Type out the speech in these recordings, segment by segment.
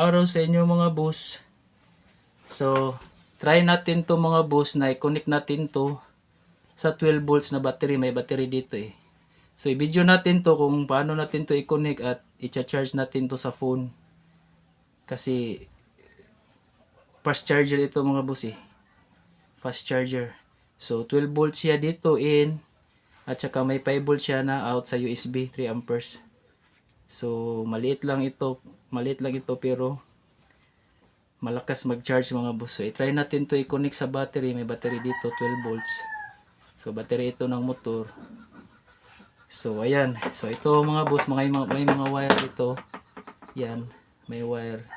araw sa inyo mga boss. So, try natin to mga boss na i-connect natin to sa 12 volts na battery. May battery dito eh. So, i-video natin to kung paano natin to i-connect at i-charge natin to sa phone. Kasi, fast charger ito mga boss eh. Fast charger. So, 12 volts siya dito in. At saka may 5 volts siya na out sa USB 3 amperes. So, maliit lang ito pero malakas mag-charge mga boss. So, i-try natin to i-connect sa battery. May battery dito, 12 volts. So, battery ito ng motor. So, ayan. So, ito mga boss, may mga wire dito. Yan, may wire.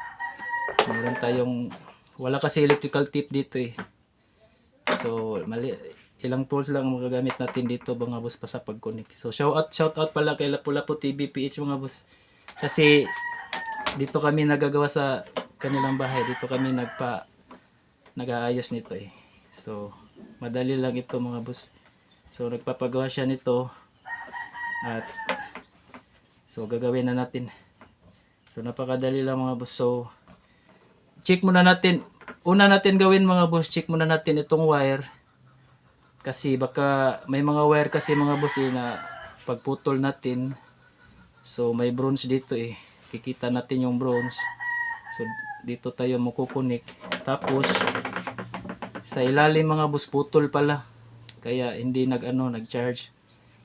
Meron tayong, wala kasi electrical tip dito eh. So, ilang tools lang magagamit natin dito mga boss pa sa pag-connect. So, shout out pala kay Lapu-Lapu TV PH mga boss. Kasi, dito kami nagagawa sa kanilang bahay. Dito kami nag-aayos nito eh. So, madali lang ito mga boss. So, nagpapagawa siya nito. At, so, gagawin na natin. So, napakadali lang mga boss. So, check muna natin. Una natin gawin mga boss, check muna natin itong wire. Kasi baka may mga wire kasi mga boss eh, na pagputol natin. So, may bronze dito eh. Kikita natin yung bronze. So, dito tayo makukunik. Tapos, sa ilalim mga boss, putol pala. Kaya hindi nag-charge.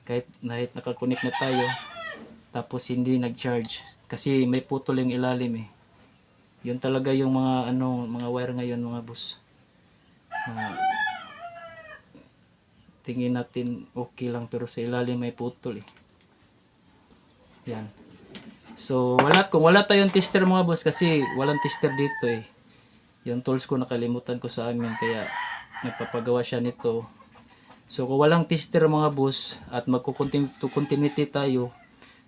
Kahit nakakunik na tayo. Tapos hindi nag-charge. Kasi may putol yung ilalim eh. Yun talaga yung mga wire ngayon mga boss. Tingin natin okay lang pero sa ilalim may putol eh. Yan. So, kung wala tayong tester mga boss kasi walang tester dito eh. Yung tools ko nakalimutan ko sa amin kaya nagpapagawa siya nito. So, kung walang tester mga boss at magko-continuity tayo.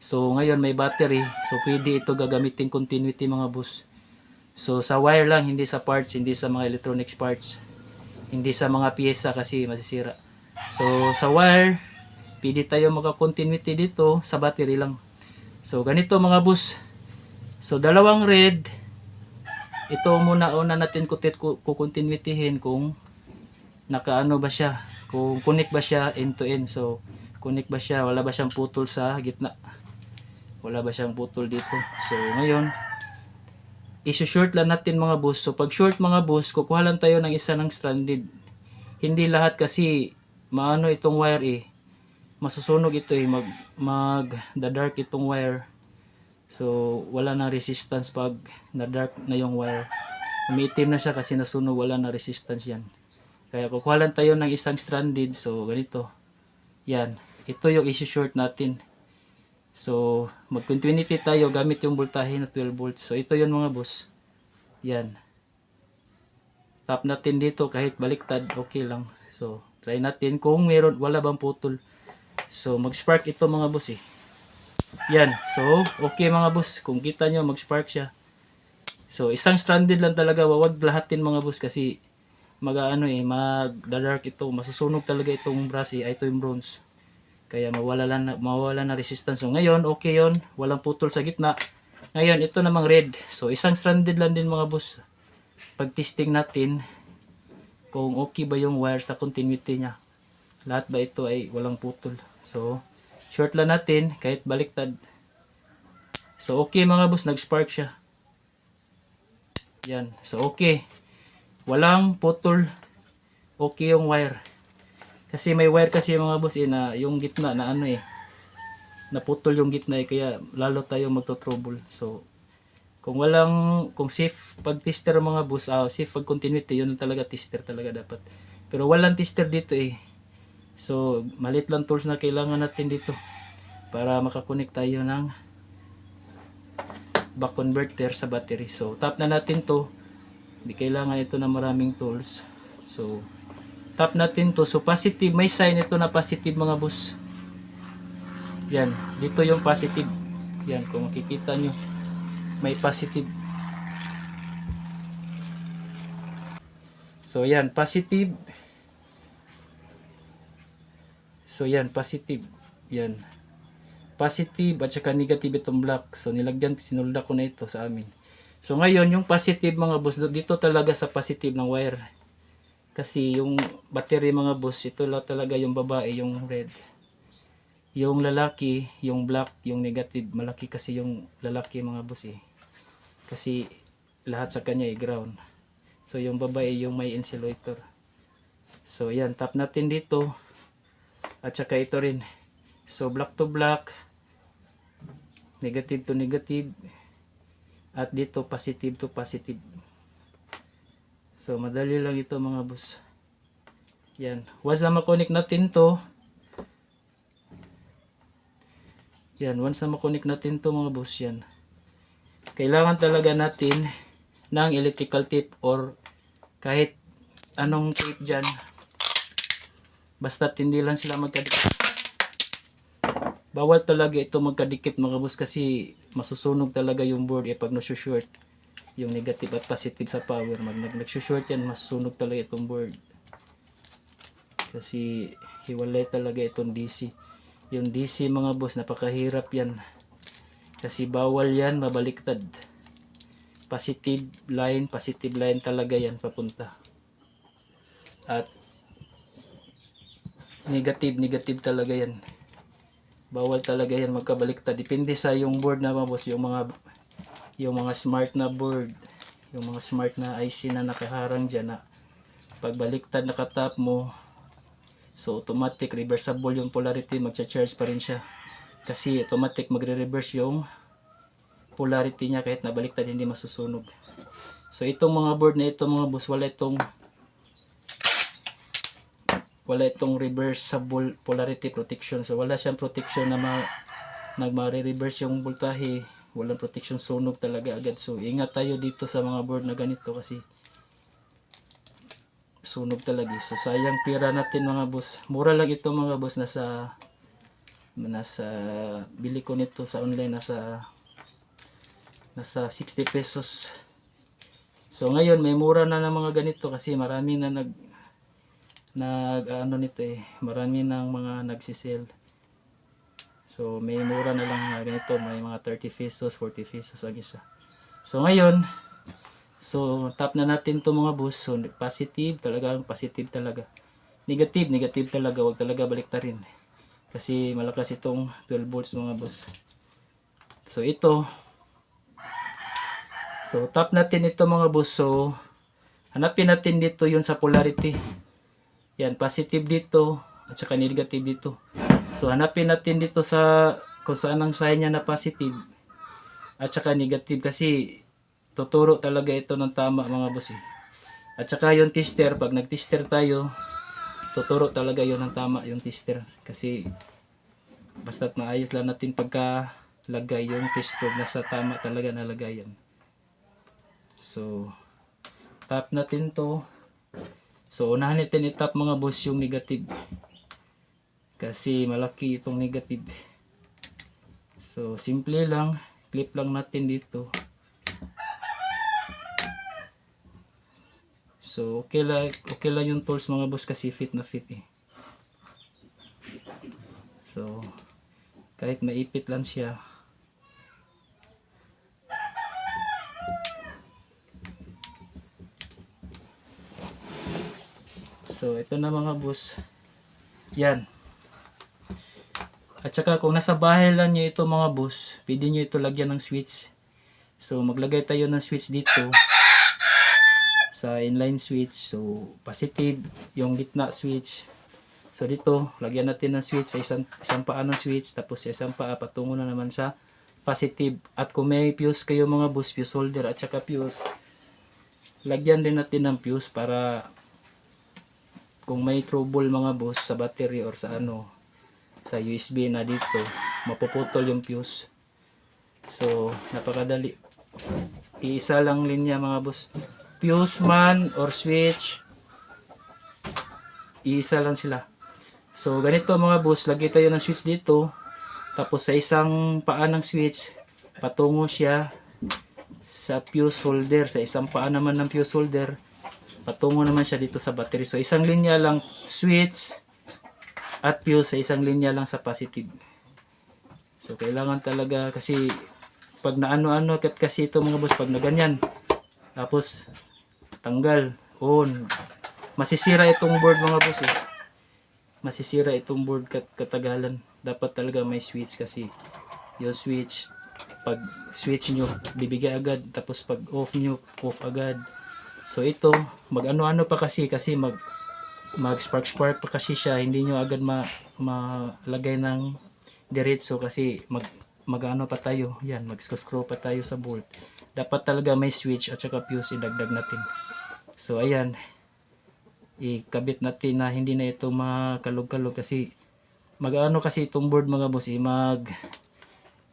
So, ngayon may battery. So, pwede ito gagamitin continuity mga boss. So, sa wire lang, hindi sa parts, hindi sa mga electronics parts. Hindi sa mga piyesa kasi masisira. So, sa wire, pwede tayo maka-continuity dito, sa battery lang. So, ganito mga boss. So, dalawang red. Ito muna natin kukontinuityhin kung nakaano ba siya. Kung connect ba siya end to end. So, connect ba siya, wala ba siyang putol sa gitna. Wala ba siyang putol dito. So, ngayon, iso-short lang natin mga boss. So, pag short mga boss, kukuha lang tayo ng isa ng stranded. Hindi lahat kasi maano itong wire eh. Masusunog ito eh. Mag-dark itong wire. So, wala na resistance pag na-dark na yung wire. Umiitim na siya kasi nasunog. Wala na resistance yan. Kaya kukuha lang tayo ng isang stranded. So, ganito. Yan. Ito yung iso-short natin. So, mag-continuity tayo gamit yung voltahe na 12 volts. So, ito yun mga boss. Yan. Tap natin dito kahit baliktad, okay lang. So, try natin kung wala bang putol. So, mag-spark ito mga boss eh. Yan. So, okay mga boss. Kung kita nyo, mag-spark siya. So, isang stranded lang talaga. Wag lahatin mga boss kasi mag-dark ito. Masusunog talaga itong brass eh. Ito yung bronze. Kaya mawala na resistance. So ngayon, okay yon, walang putol sa gitna. Ngayon, ito namang red. So isang stranded lang din mga boss. Pag testing natin, kung okay ba yung wire sa continuity niya. Lahat ba ito ay walang putol. So, short lang natin kahit baliktad. So okay mga boss, nag-spark siya. Yan. So okay. Walang putol. Okay yung wire. Kasi may wire kasi mga boss eh, na yung gitna na naputol yung gitna eh, kaya lalo tayo magto-trouble. So, kung safe pag tester mga boss, safe pag continuity, yun talaga tester talaga dapat. Pero walang tester dito eh. So, maliit lang tools na kailangan natin dito para makakonect tayo ng back converter sa battery. So, tap na natin to. Hindi kailangan ito na maraming tools. So, tap natin to. So, positive. May sign ito na positive mga boss. Yan. Dito yung positive. Yan. Kung makikita nyo. May positive. So, yan. Positive. So, yan. Positive. Yan. Positive at saka negative itong black. So, sinulda ko na ito sa amin. So ngayon, yung positive mga boss, dito talaga sa positive ng wire. Kasi yung battery mga boss, ito lang talaga yung babae, yung red. Yung lalaki, yung black, yung negative. Malaki kasi yung lalaki mga boss eh. Kasi lahat sa kanya ay ground. So yung babae yung may insulator. So yan, tap natin dito. At saka ito rin. So black to black, negative to negative. At dito positive to positive. So madali lang ito mga boss. Yan. Once na makonik natin to. Yan. Once na makonik natin to mga boss yan. Kailangan talaga natin ng electrical tape or kahit anong tape dyan. Basta hindi lang sila magkadikit. Bawal talaga ito magkadikit mga boss kasi masusunog talaga yung board pag nasushort. Yung negative at positive sa power. Nagsushort yan, masusunog talaga itong board. Kasi hiwalay talaga itong DC. Yung DC mga boss, napakahirap yan. Kasi bawal yan, mabaliktad. Positive line talaga yan papunta. At negative talaga yan. Bawal talaga yan magkabaliktad. Depende sa yung board na mga boss, yung mga smart na board, yung mga smart na IC na nakaharang dyan na pagbaliktad nakatap mo, so automatic reversible yung polarity, magcha-charge pa rin siya kasi automatic magre-reverse yung polarity niya kahit nabaliktad hindi masusunog. So itong mga board na ito mga boss, wala itong reversible polarity protection. So wala siyang protection na nagma-reverse yung voltahe. Walang protection, sunog talaga agad. So ingat tayo dito sa mga board na ganito kasi sunog talaga. So sayang pira natin mga boss. Mura lang ito mga boss, nasa bili ko nito sa online nasa 60 pesos. So ngayon may mura na ng mga ganito kasi marami na ano nito eh. Marami nang mga nagsisell. So may mura na lang ganito, may mga 30 pesos, 40 pesos ang isa. So ngayon, so tap na natin to mga boss. So positive talaga, positive talaga. Negative talaga, wag talaga baliktarin. Kasi malakas itong 12 volts mga boss. So ito, so tap natin ito mga boss. So hanapin natin dito yun sa polarity. Yan, positive dito at saka negative dito. So hanapin natin dito sa kung saan ang sign niya na positive at saka negative kasi tuturo talaga ito ng tama mga boss eh. At saka yung tester, pag nag-tester tayo, tuturo talaga yun ng tama yung tester kasi basta't maayos lang natin pagka lagay yung test tube nasa tama talaga nalagay yan. So tap natin to. So unahan natin i-tap mga boss yung negative. Kasi malaki itong negative. So simple lang, clip lang natin dito. So okay lang yung tools mga boss kasi fit na fit eh. So kahit maipit lang siya. So ito na mga boss. Yan. At saka kung nasa bahay lang nyo ito mga boss, pwede nyo ito lagyan ng switch. So maglagay tayo ng switch dito sa inline switch. So positive yung gitna switch. So dito lagyan natin ng switch sa isang paa ng switch, tapos sa isang paa patungo na naman sa positive. At kung may fuse kayo mga boss, fuse holder at saka fuse, lagyan din natin ng fuse para kung may trouble mga boss sa battery or sa sa USB na dito, mapuputol yung fuse. So napakadali, iisa lang linya mga boss, fuse man or switch, iisa lang sila. So ganito mga boss, lagay tayo ng switch dito, tapos sa isang paa ng switch patungo siya sa fuse holder, sa isang paa naman ng fuse holder patungo naman siya dito sa battery. So isang linya lang switch at fuse, sa isang linya lang sa positive. So kailangan talaga kasi pag naano-ano kasi ito mga boss, pag na ganyan, tapos tanggal, on, masisira itong board mga boss eh. Masisira itong board katagalan. Dapat talaga may switch kasi yung switch, pag switch nyo, bibigay agad, tapos pag off nyo, off agad. So ito, mag ano-ano pa kasi mag spark pa kasi siya, hindi nyo agad malagay ng diretso kasi mag-ano pa tayo, yan, mag-screw pa tayo sa bolt. Dapat talaga may switch at saka fuse idagdag natin. So ayan, ikabit natin na hindi na ito makalog-kalog kasi mag-ano kasi itong board mga boss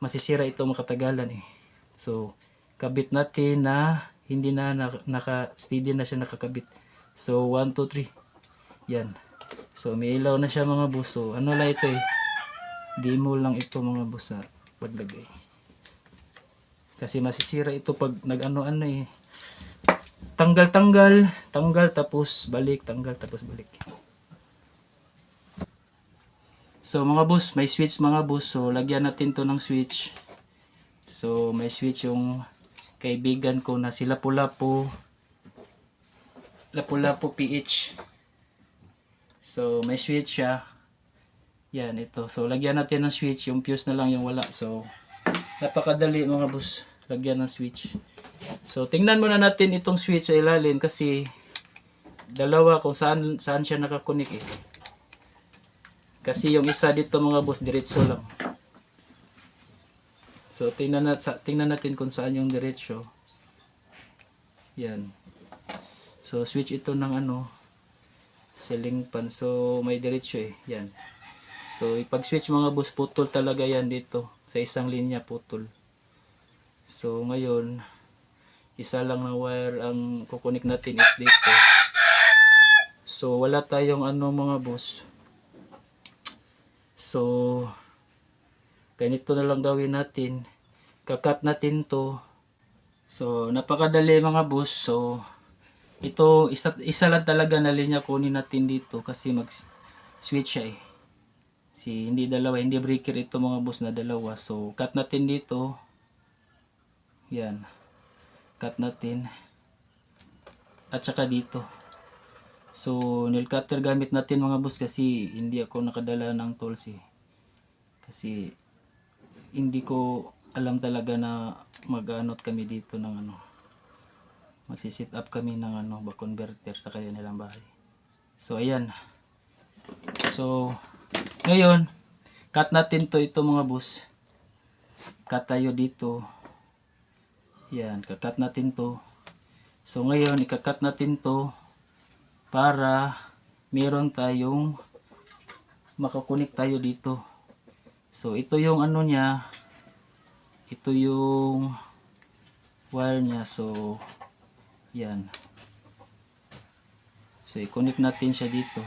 masisira ito makatagalan eh. So kabit natin na hindi na naka-steady na siya nakakabit. So 1, 2, 3. Yan. So may ilaw na siya mga boss. So ano lang ito eh. Demo lang ito mga boss sa paglagay. Kasi masisira ito pag nag-ano-ano eh. Tanggal tapos balik, tanggal tapos balik. So mga boss, may switch mga boss. So lagyan natin to ng switch. So may switch yung kaibigan ko na si Lapu-Lapu PH. So may switch siya. Yan ito. So lagyan natin ng switch, yung fuse na lang yung wala. So napakadali mga boss, lagyan ng switch. So tingnan muna natin itong switch sa ilalim kasi dalawa kung saan siya nakakunik eh. Kasi yung isa dito mga boss diretso lang. So tingnan natin kung saan yung diretso. Yan. So switch ito ng ceiling fan. So may diretso eh. Yan. So ipag switch mga boss, putol talaga yan dito. Sa isang linya putol. So ngayon, isa lang na wire ang kukunik natin dito. So wala tayong mga boss. So ganito na lang gawin natin. Kakat natin to. So napakadali mga boss. So ito isa lang talaga na linya kunin natin dito kasi mag switch siya eh. Hindi dalawa, hindi breaker ito mga boss na dalawa. So cut natin dito. Yan. Cut natin. At saka dito. So nail cutter gamit natin mga boss kasi hindi ako nakadala ng tools eh. Kasi hindi ko alam talaga na mag-anot kami dito ng magsi-set up kami ng back converter sa kanilang bahay. So ayan. So ngayon cut natin ito mga boss. Cut tayo dito. Yan, cut natin to. So ngayon ika-cut natin to para meron tayong makakunik tayo dito. So ito yung niya, ito yung wire niya. So yan. So i-connect natin siya dito.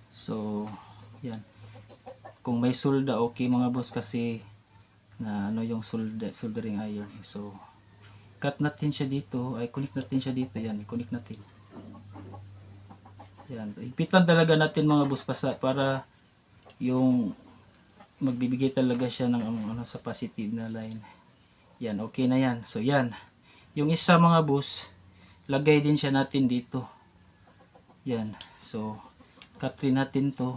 So yan. Kung may solda okay mga boss kasi na yung soldering iron. So cut natin siya dito, ay connect natin siya dito. Yan, i-connect natin. Yan, ipitan talaga natin mga boss para yung magbibigay talaga siya ng sa positive na line. Yan, okay na yan. So yan, yung isa mga boss, lagay din siya natin dito. Yan, so cut rin natin to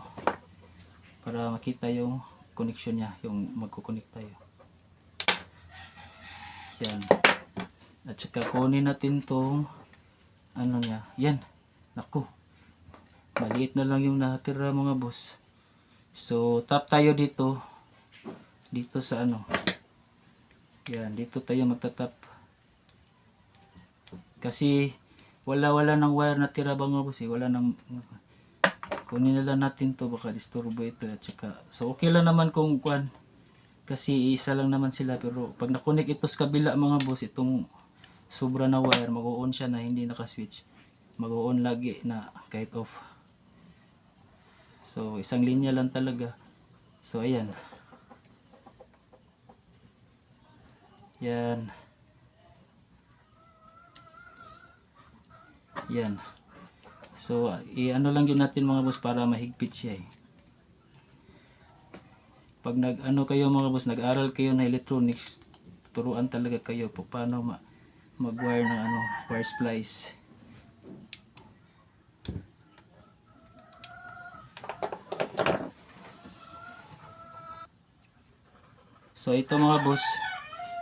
para makita yung connection niya, yung magko-connect tayo. Yan. At saka kunin natin tong niya. Yan. Naku. Maliit na lang yung natira mga boss. So tap tayo dito. Dito sa Yan, dito tayo magtatap. Kasi wala ng wire na tira mga boss eh. Wala nang kunin na lang natin to, baka disturbo ito. At saka so okay lang naman kung kasi isa lang naman sila, pero pag nakunik ito sa kabila mga boss, itong sobra na wire, mag-on siya na hindi naka-switch. Mag-on lagi na kahit off. So isang linya lang talaga. So ayan. Yan. Yan. So lang yun natin mga boss para mahigpit siya eh. Pag nag-ano kayo mga boss, nag-aral kayo ng electronics, turuan talaga kayo po paano mag-wire ng ano, wire splice. So ito mga boss,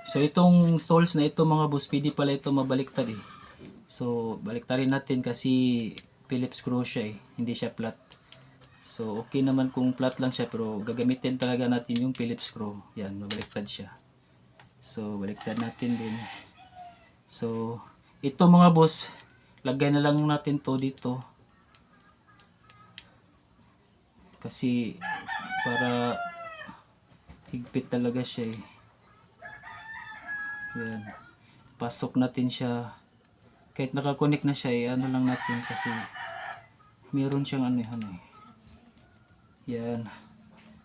so itong stalls na ito mga boss, pwede pala ito mabaliktad eh. So baliktarin natin kasi Phillips screw siya eh, hindi siya flat. So okay naman kung flat lang siya, pero gagamitin talaga natin yung Phillips screw. Yan, mabaliktad siya. So baliktad natin din. So ito mga boss, lagay na lang natin to dito. Kasi para higpit talaga siya eh. Yan. Pasok natin siya. Kahit nakakonect na siya eh, ano lang natin kasi meron siyang ano eh. Yan.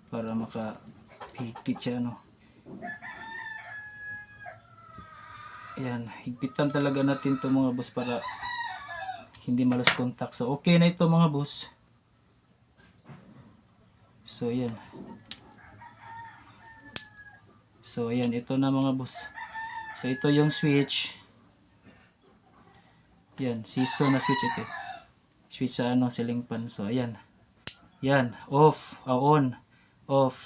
Para makahigpit siya ano. Yan. Higpitan talaga natin to mga boss para hindi malos contact. So okay na ito mga boss. So yan. So ayan, ito na mga boss. So ito yung switch. Yan, season na switch ito. Switch sa ano, ceiling fan. So ayan. Yan, off, on, off.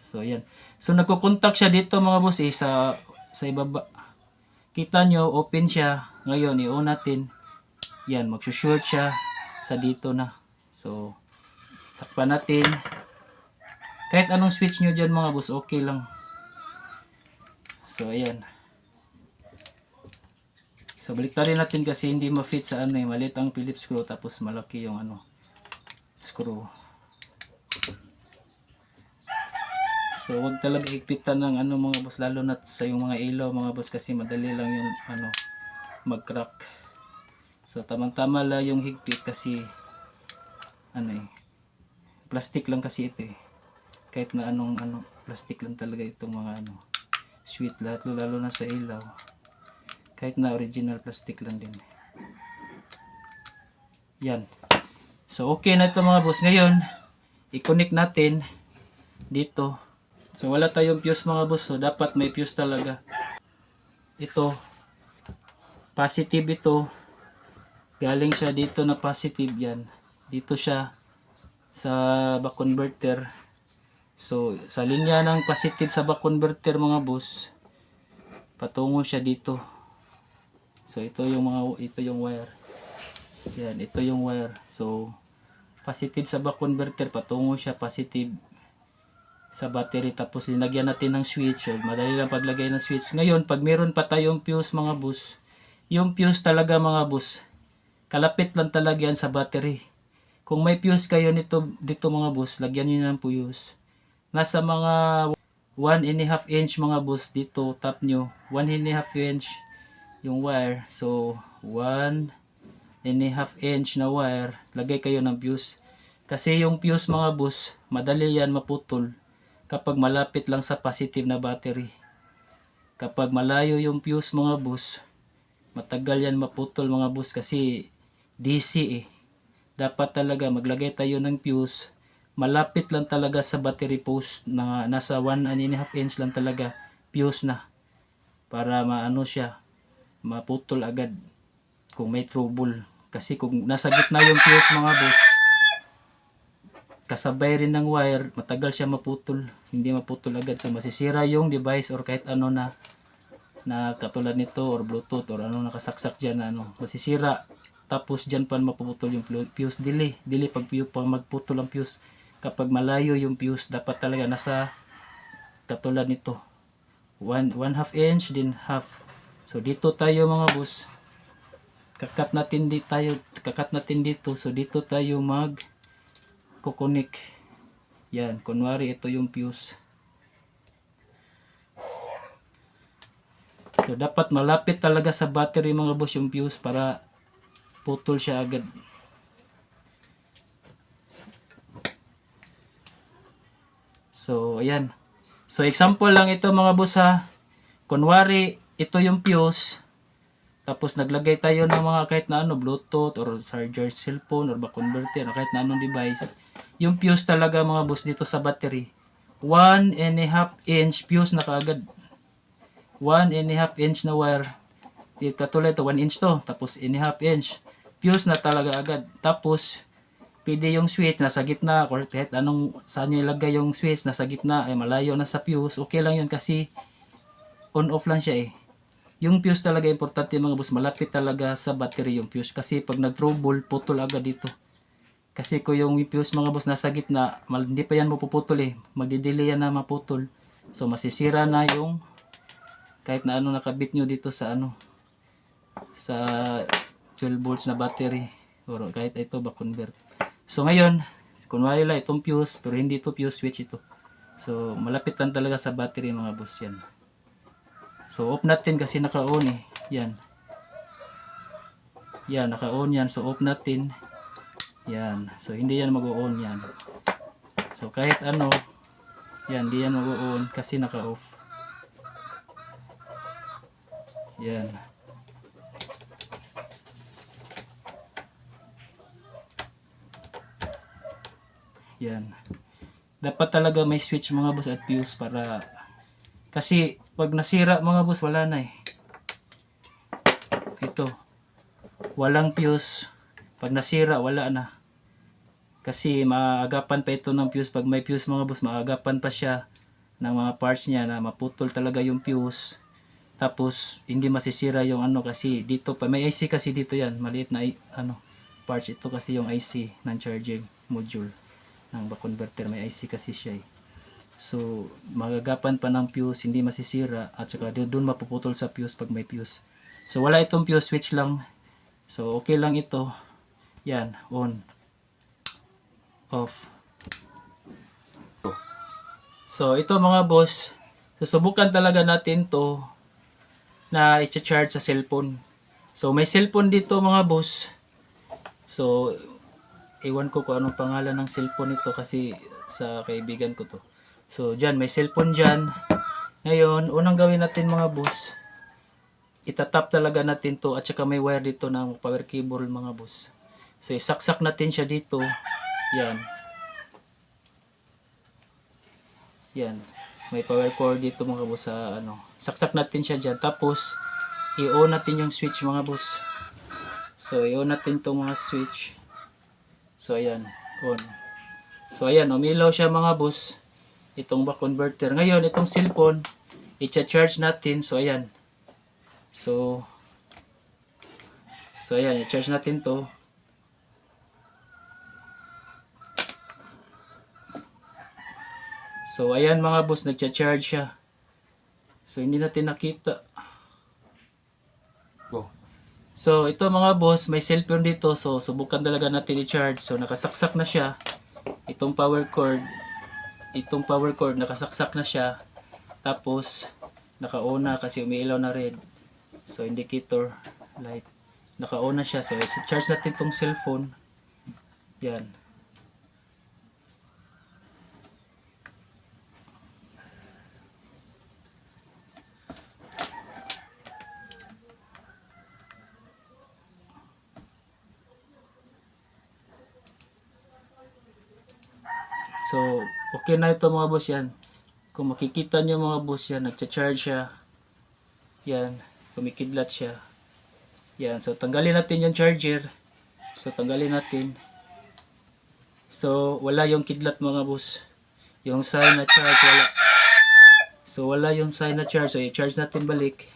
So ayan. So nagko-contact siya dito mga boss eh, sa ibaba. Kita nyo, open siya. Ngayon, i-on natin. Yan, magsushort siya sa dito na. So takpan natin. Kahit anong switch nyo dyan mga boss, okay lang. So ayan. So baliktarin natin kasi hindi ma-fit sa ano eh, maliit ang Phillips screw tapos malaki yung ano screw. So wag talaga higpitan ng ano mga boss, lalo na sa yung mga ilaw mga boss kasi madali lang yung ano mag-crack. So tamang-tama lang yung higpit kasi ano eh, plastic lang kasi ito eh. Kahit na anong ano, plastic lang talaga itong mga ano sweet, lahat lalo na sa ilaw. Kahit na original plastic lang din. Yan. So okay na ito mga boss. Ngayon, i-connect natin dito. So wala tayong fuse mga boss. So dapat may fuse talaga. Ito, positive ito. Galing siya dito na positive yan. Dito siya sa buck converter. So sa linya ng positive sa buck converter mga boss, patungo siya dito. So ito yung wire. Yan, ito yung wire. So positive sa buck converter, patungo siya positive sa battery, tapos linagyan natin ng switch. So madali lang paglagay ng switch. Ngayon, pag meron pa tayong fuse mga boss, yung fuse talaga mga boss, kalapit lang talaga yan sa battery. Kung may fuse kayo dito mga boss, lagyan niyo ng fuse. Nasa mga 1.5 inch mga boss dito, tap nyo 1.5 inch yung wire. So 1.5 inch na wire, lagay kayo ng fuse. Kasi yung fuse mga boss, madali yan maputol kapag malapit lang sa positive na battery. Kapag malayo yung fuse mga boss, matagal yan maputol mga boss kasi DC eh. Dapat talaga maglagay tayo ng fuse malapit lang talaga sa battery post, na nasa 1.5 inch lang talaga fuse na, para maano siya, maputol agad kung may trouble. Kasi kung nasa gitna yung fuse mga boss, kasabay rin ng wire, matagal siya maputol, hindi maputol agad. So masisira yung device or kahit ano na katulad nito or bluetooth or ano nakasaksak dyan na ano, masisira. Tapos dyan pa mapuputol yung fuse. Dili pag magputol ang fuse kapag malayo yung fuse. Dapat talaga nasa katulad nito 1.5 inch din half. So dito tayo mga boss, kakat natin dito. So dito tayo kukunik. Yan, kunwari ito yung fuse. So dapat malapit talaga sa battery mga boss yung fuse para putol siya agad. So ayan. So example lang ito mga boss ha. Kunwari ito yung fuse, tapos naglagay tayo ng mga kahit na ano, bluetooth or charger cellphone or back converter or kahit na anong device. Yung fuse talaga mga boss dito sa battery, 1.5 inch fuse na kaagad. 1.5 inch na wire. Di katulad ito, 1 inch to. Tapos 1.5 inch. Fuse na talaga agad. Tapos, pwede yung switch nasa gitna. Or kahit anong saan nyo ilagay yung switch nasa gitna. Ay malayo na sa fuse. Okay lang yun kasi on-off lang siya eh. Yung fuse talaga importante mga boss. Malapit talaga sa battery yung fuse. Kasi pag nag-trouble, putol agad dito. Kasi kung yung fuse mga boss nasa gitna, hindi pa yan mapuputol eh. Magdidelay yan na maputol. So masisira na yung kahit na ano nakabit nyo dito sa ano sa 12 volts na battery or kahit ito ba convert. So ngayon, kunwari lang itong fuse pero hindi ito fuse switch ito. So malapit lang talaga sa battery mga boss yan. So off natin kasi naka-on eh. Yan. Yan, naka-on yan. So off natin. Yan. So hindi yan mag-on yan. So kahit ano, yan, hindi yan mag-on kasi naka-off. Yan. Yan. Dapat talaga may switch mga boss at fuse para kasi pag nasira mga boss wala na eh. Ito. Walang fuse. Pag nasira wala na. Kasi maagapan pa ito ng fuse. Pag may fuse mga boss maagapan pa siya ng mga parts niya na maputol talaga yung fuse. Tapos hindi masisira yung ano kasi dito pa may IC kasi dito yan, maliit na ano parts ito kasi yung IC ng charging module ng back converter, may IC kasi siya eh. So magagapan pa ng fuse, hindi masisira at saka doon mapuputol sa fuse pag may fuse. So wala itong fuse, switch lang. So okay lang ito. Yan, on. Off. So ito mga boss, susubukan talaga natin to na i-charge sa cellphone. So may cellphone dito mga boss. So iwan ko kung anong pangalan ng cellphone nito kasi sa kaibigan ko to. So dyan may cellphone dyan. Ngayon unang gawin natin mga boss, itatap talaga natin to at saka may wire dito ng power cable mga boss. So isaksak natin siya dito. Yan. Yan. May power cord dito mga boss sa ano. Saksak natin siya dyan. Tapos, i-on natin yung switch mga boss. So, i-on natin itong mga switch. So, ayan. On. So, ayan. Umilaw siya mga boss. Itong back converter. Ngayon, itong cellphone, i-charge natin. So, ayan. So, ayan. I-charge natin to. So, ayan mga boss. Nag-charge siya. So, hindi natin nakita. So, ito mga boss, may cellphone dito. So, subukan talaga natin i-charge. So, nakasaksak na siya. Itong power cord, nakasaksak na siya. Tapos, naka-on na kasi umiilaw na red. So, indicator light. Naka-on na siya. So, i-charge natin itong cellphone. Yan. So, okay na ito mga boss yan. Kung makikita nyo mga boss yan, nagcha-charge siya. Yan, kumikidlat siya. Yan, so tanggalin natin yung charger. So, tanggalin natin. So, wala yung kidlat mga boss. Yung sign na charge, wala. So, wala yung sign na charge. So, i-charge natin balik.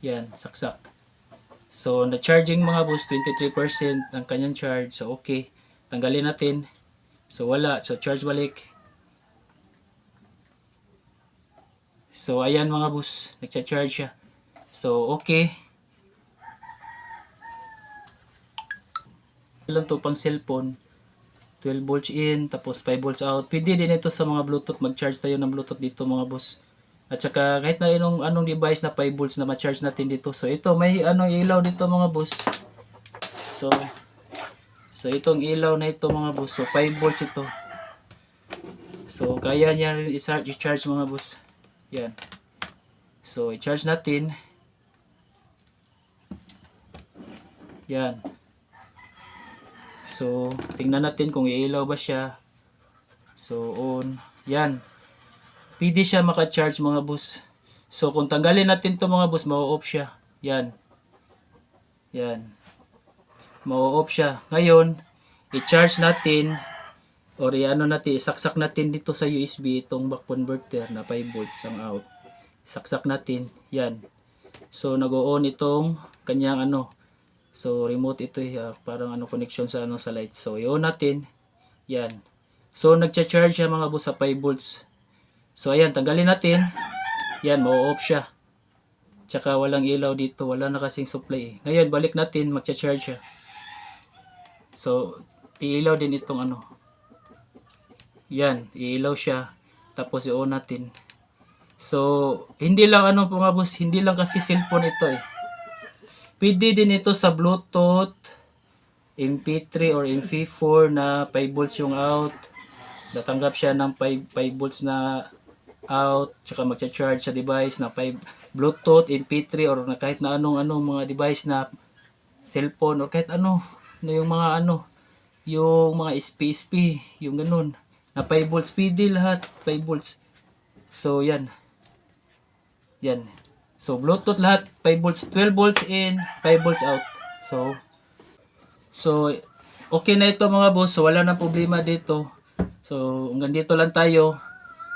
Yan, saksak. So, na-charging mga boss, 23% ang kanyang charge. So, okay. Tanggalin natin. So wala. So charge balik. So ayan mga boss. Nagcha-charge siya. So okay. Ilan to pang cellphone. 12 volts in. Tapos 5 volts out. Pwede din ito sa mga Bluetooth. Mag-charge tayo ng Bluetooth dito mga boss. At saka kahit na anong device na 5 volts na ma-charge natin dito. So ito may ilaw dito mga boss. So itong ilaw na ito mga boss. So 5 volts ito. So kaya niya rin i-charge mga boss. Yan. So i-charge natin. Yan. So tingnan natin kung iilaw ba siya. So on. Yan. Pwede siya maka-charge mga boss. So kung tanggalin natin to mga boss, mau-off siya. Yan. Yan. Mau-off siya. Ngayon, i-charge natin or i-ano natin, isaksak natin dito sa USB itong back converter na 5 volts ang out. Saksak natin. Yan. So nag-on itong kanyang ano. So remote ito parang ano connection sa ano sa light. So i-on natin. Yan. So nagcha-charge siya mga boss sa 5 volts. So ayan, tanggalin natin. Yan, mau-off siya. Tsaka walang ilaw dito, wala na kasing supply. Ngayon balik natin, magcha-charge siya. So iilaw din itong ano. Yan, iilaw siya. Tapos i-on natin. So, hindi lang ano po mga boss, hindi lang kasi cellphone ito eh. Pwede din ito sa Bluetooth, MP3 or MP4 na 5 volts yung out. Natanggap siya ng 5 volts na out, tsaka magcha-charge sa device na 5 Bluetooth, MP3 or na kahit na anong mga device na cellphone or kahit ano, na yung mga yung mga SP, yung ganun. Na 5 volts, pwede lahat, 5 volts. So, yan. Yan. So, Bluetooth lahat, 5 volts, 12 volts in, 5 volts out. So, okay na ito mga boss. So, wala nang problema dito. So, hanggang dito lang tayo.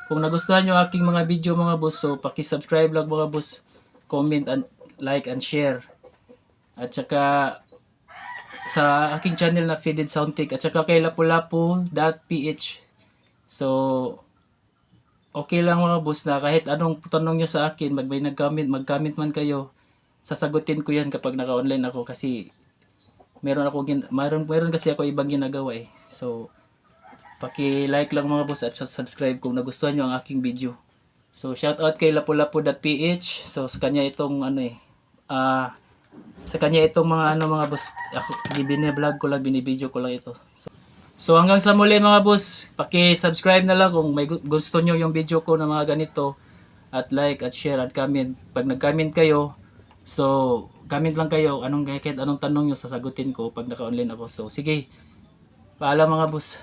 Kung nagustuhan nyo aking mga video mga boss, so, paki-subscribe lang mga boss. Comment and like and share. At saka, sa aking channel na Faded Soundtech. At saka kay lapulapu.ph. So, okay lang mga boss na kahit anong tanong nyo sa akin, mag-comment man kayo, sasagutin ko yan kapag naka-online ako kasi meron kasi ako ibang ginagawa eh. So, paki-like lang mga boss at subscribe kung nagustuhan nyo ang aking video. So, shout out kay lapulapu.ph. So, sa kanya itong sa kanya itong mga mga boss, ako bine-vlog ko lang, binibideo ko lang ito. So hanggang sa muli mga boss, paki-subscribe na lang kung may gusto nyo yung video ko na mga ganito, at like at share at comment. Pag nag-comment kayo, so comment lang kayo kahit anong tanong nyo sasagutin ko pag naka-online ako. So sige, paalam mga boss.